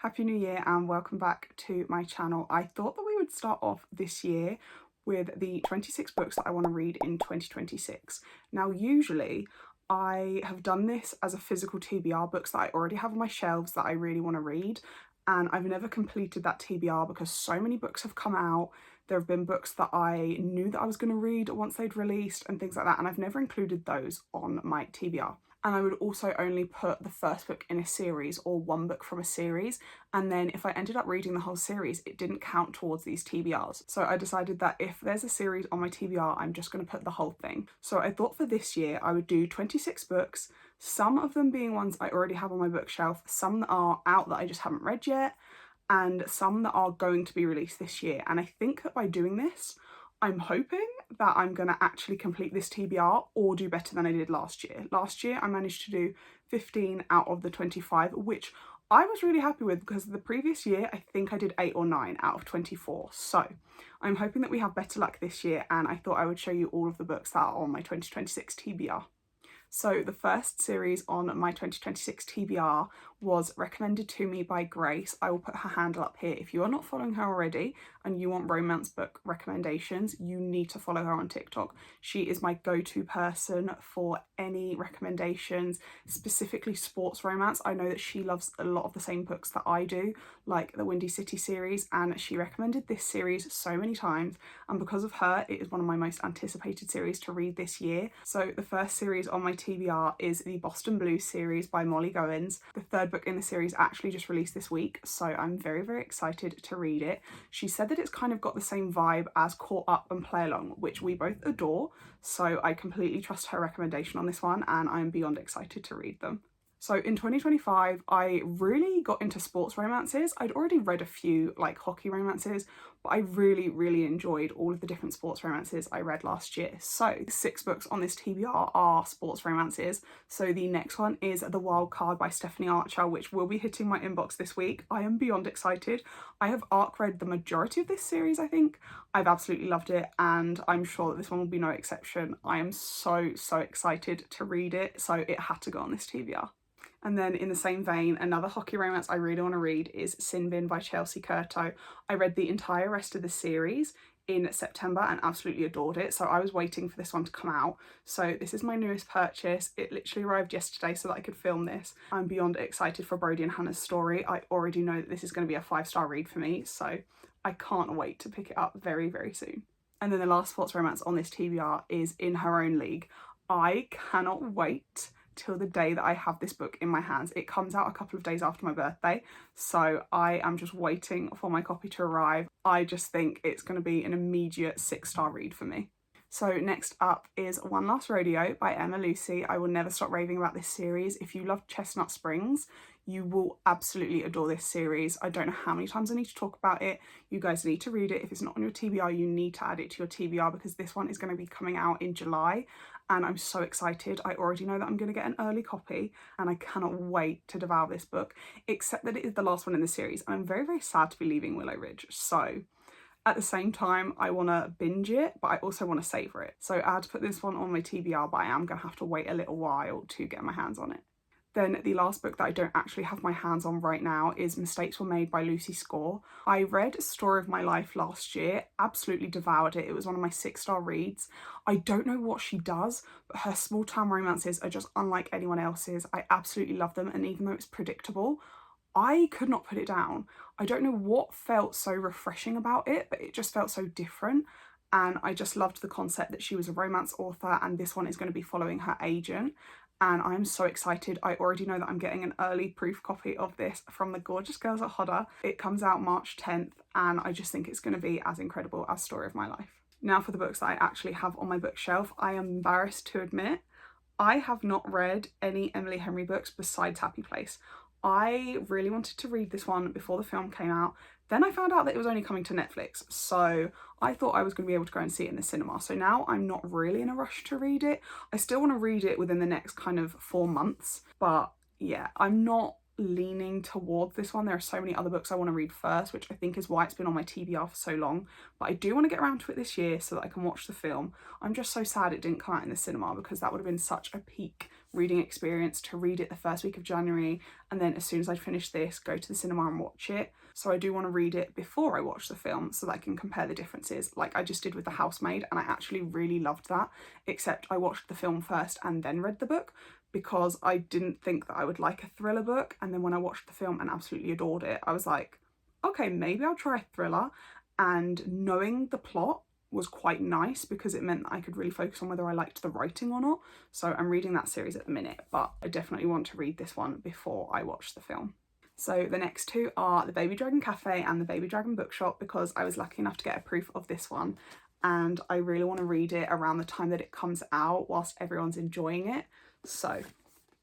Happy New Year and welcome back to my channel. I thought that we would start off this year with the 26 books that I want to read in 2026. Now, usually I have done this as a physical TBR, books that I already have on my shelves that I really want to read, and I've never completed that TBR because so many books have come out. There have been books that I knew that I was going to read once they'd released and things like that, and I've never included those on my TBR. And I would also only put the first book in a series or one book from a series, and then if I ended up reading the whole series, it didn't count towards these TBRs. So I decided that if there's a series on my TBR, I'm just going to put the whole thing. So I thought for this year I would do 26 books, some of them being ones I already have on my bookshelf, some that are out that I just haven't read yet, and some that are going to be released this year. And I think that by doing this, I'm hoping that I'm going to actually complete this TBR or do better than I did last year. Last year I managed to do 15 out of the 25, which I was really happy with because the previous year I think I did 8 or 9 out of 24. So I'm hoping that we have better luck this year, and I thought I would show you all of the books that are on my 2026 TBR. So the first series on my 2026 TBR was recommended to me by Grace. I will put her handle up here. If you are not following her already and you want romance book recommendations, you need to follow her on TikTok. She is my go-to person for any recommendations, specifically sports romance. I know that she loves a lot of the same books that I do, like the Windy City series, and she recommended this series so many times, and because of her, it is one of my most anticipated series to read this year. So the first series on my TBR is the Boston Blues series by Molly Goins. The third book in the series actually just released this week, so I'm very excited to read it. She said that it's kind of got the same vibe as Caught Up and Play Along, which we both adore, so I completely trust her recommendation on this one, and I'm beyond excited to read them. So in 2025, I really got into sports romances. I'd already read a few like hockey romances, but I really enjoyed all of the different sports romances I read last year. So 6 books on this TBR are sports romances. So the next one is The Wild Card by Stephanie Archer, which will be hitting my inbox this week. I am beyond excited. I have arc read the majority of this series, I think. I've absolutely loved it, and I'm sure that this one will be no exception. I am so excited to read it, so it had to go on this TBR. And then in the same vein, another hockey romance I really want to read is Sin Bin by Chelsea Curto. I read the entire rest of the series in September and absolutely adored it, so I was waiting for this one to come out. So this is my newest purchase. It literally arrived yesterday so that I could film this. I'm beyond excited for Brody and Hannah's story. I already know that this is going to be a 5-star read for me, so I can't wait to pick it up very soon. And then the last sports romance on this TBR is In Her Own League. I cannot wait till the day that I have this book in my hands. It comes out a couple of days after my birthday, so I am just waiting for my copy to arrive. I just think it's going to be an immediate 6-star read for me. So next up is One Last Rodeo by Emma Lucy. I will never stop raving about this series. If you love Chestnut Springs, you will absolutely adore this series. I don't know how many times I need to talk about it. You guys need to read it. If it's not on your TBR, you need to add it to your TBR because this one is going to be coming out in July, and I'm so excited. I already know that I'm going to get an early copy, and I cannot wait to devour this book, except that it is the last one in the series, and I'm very sad to be leaving Willow Ridge. So at the same time, I want to binge it, but I also want to savour it. So I had to put this one on my TBR, but I am going to have to wait a little while to get my hands on it. Then the last book that I don't actually have my hands on right now is Mistakes Were Made by Lucy Score. I read Story of My Life last year, absolutely devoured it. It was one of my 6-star reads. I don't know what she does, but her small town romances are just unlike anyone else's. I absolutely love them, and even though it's predictable, I could not put it down. I don't know what felt so refreshing about it, but it just felt so different. And I just loved the concept that she was a romance author, and this one is going to be following her agent. And I'm so excited. I already know that I'm getting an early proof copy of this from the gorgeous girls at Hodder. It comes out March 10th, and I just think it's going to be as incredible as Story of My Life. Now for the books that I actually have on my bookshelf, I am embarrassed to admit I have not read any Emily Henry books besides Happy Place. I really wanted to read this one before the film came out. Then I found out that it was only coming to Netflix, so I thought I was going to be able to go and see it in the cinema. So now I'm not really in a rush to read it. I still want to read it within the next kind of 4 months, but yeah, I'm not leaning towards this one. There are so many other books I want to read first, which I think is why it's been on my TBR for so long, but I do want to get around to it this year so that I can watch the film. I'm just so sad it didn't come out in the cinema, because that would have been such a peak reading experience to read it the first week of January, and then as soon as I'd finish this, go to the cinema and watch it. So I do want to read it before I watch the film so that I can compare the differences, like I just did with The Housemaid, and I actually really loved that, except I watched the film first and then read the book, because I didn't think that I would like a thriller book, and then when I watched the film and absolutely adored it, I was like, okay, maybe I'll try a thriller. And knowing the plot was quite nice, because it meant that I could really focus on whether I liked the writing or not. So I'm reading that series at the minute, but I definitely want to read this one before I watch the film. So the next two are The Baby Dragon Cafe and The Baby Dragon Bookshop, because I was lucky enough to get a proof of this one, and I really want to read it around the time that it comes out whilst everyone's enjoying it. So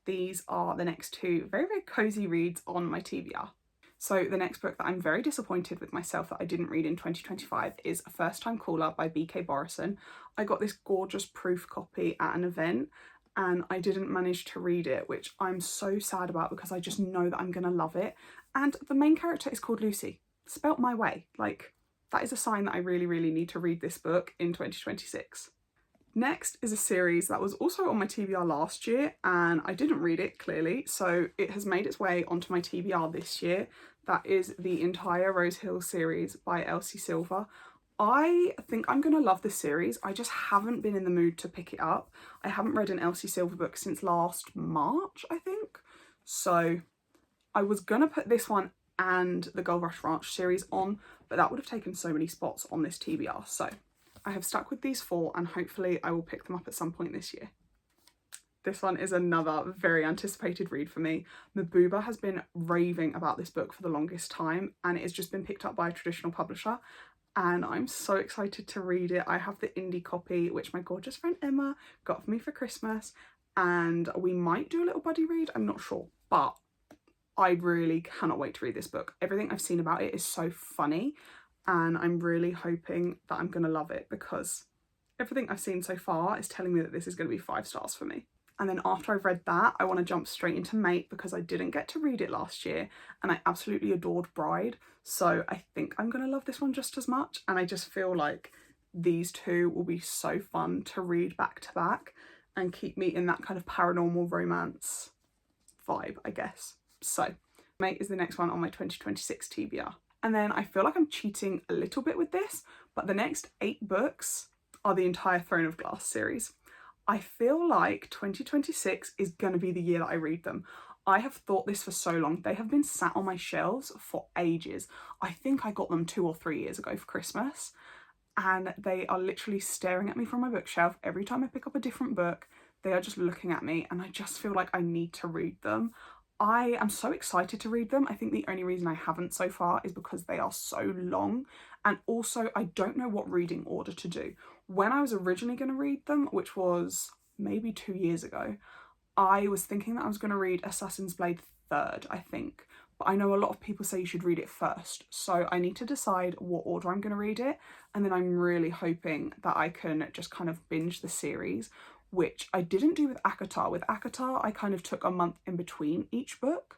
these are the next two very, very cozy reads on my TBR. So the next book that I'm very disappointed with myself that I didn't read in 2025 is First Time Caller by B.K. Borison. I got this gorgeous proof copy at an event and I didn't manage to read it, which I'm so sad about, because I just know that I'm going to love it. And the main character is called Lucy, spelt my way. Like, that is a sign that I really, really need to read this book in 2026. Next is a series that was also on my TBR last year and I didn't read it, clearly, so it has made its way onto my TBR this year. That is the entire Rose Hill series by Elsie Silver. I think I'm going to love this series. I just haven't been in the mood to pick it up. I haven't read an Elsie Silver book since last March, I think. So I was going to put this one and the Gold Rush Ranch series on, but that would have taken so many spots on this TBR. So I have stuck with these four and hopefully I will pick them up at some point this year. This one is another very anticipated read for me. Mabuba has been raving about this book for the longest time and it has just been picked up by a traditional publisher, and I'm so excited to read it. I have the indie copy, which my gorgeous friend Emma got for me for Christmas, and we might do a little buddy read, I'm not sure, but I really cannot wait to read this book. Everything I've seen about it is so funny and I'm really hoping that I'm going to love it, because everything I've seen so far is telling me that this is going to be 5 stars for me. And then after I've read that, I want to jump straight into Mate, because I didn't get to read it last year and I absolutely adored Bride. So I think I'm going to love this one just as much. And I just feel like these two will be so fun to read back to back and keep me in that kind of paranormal romance vibe, I guess. So Mate is the next one on my 2026 TBR. And then I feel like I'm cheating a little bit with this, but the next 8 books are the entire Throne of Glass series. I feel like 2026 is going to be the year that I read them. I have thought this for so long. They have been sat on my shelves for ages. I think I got them 2 or 3 years ago for Christmas, and they are literally staring at me from my bookshelf. Every time I pick up a different book, they are just looking at me, and I just feel like I need to read them. I am so excited to read them. I think the only reason I haven't so far is because they are so long, and also I don't know what reading order to do. When I was originally going to read them, which was maybe 2 years ago, I was thinking that I was going to read Assassin's Blade 3rd, I think. But I know a lot of people say you should read it first. So I need to decide what order I'm going to read it. And then I'm really hoping that I can just kind of binge the series, which I didn't do with ACOTAR. With ACOTAR, I kind of took a month in between each book.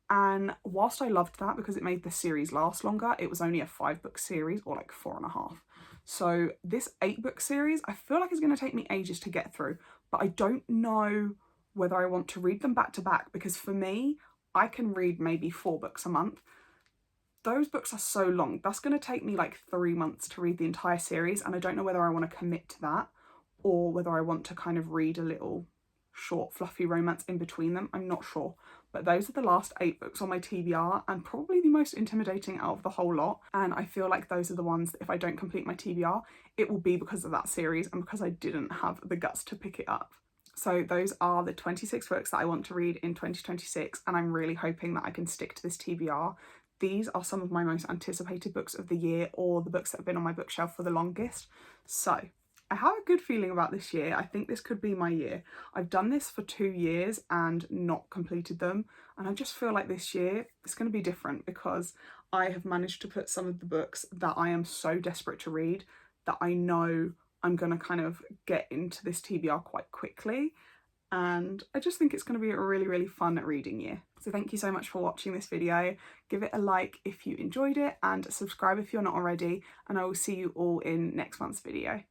And whilst I loved that because it made the series last longer, it was only a 5-book series, or like 4.5. So this 8-book series, I feel like it's going to take me ages to get through, but I don't know whether I want to read them back to back, because for me, I can read maybe 4 books a month. Those books are so long. That's going to take me like 3 months to read the entire series, and I don't know whether I want to commit to that or whether I want to kind of read a little short fluffy romance in between them. I'm not sure, but those are the last 8 books on my TBR and probably the most intimidating out of the whole lot, and I feel like those are the ones that if I don't complete my TBR, it will be because of that series and because I didn't have the guts to pick it up. So those are the 26 books that I want to read in 2026, and I'm really hoping that I can stick to this TBR. These are some of my most anticipated books of the year, or the books that have been on my bookshelf for the longest. So I have a good feeling about this year. I think this could be my year. I've done this for 2 years and not completed them, and I just feel like this year it's going to be different, because I have managed to put some of the books that I am so desperate to read that I know I'm going to kind of get into this TBR quite quickly, and I just think it's going to be a really, really fun reading year. So thank you so much for watching this video. Give it a like if you enjoyed it and subscribe if you're not already, and I will see you all in next month's video.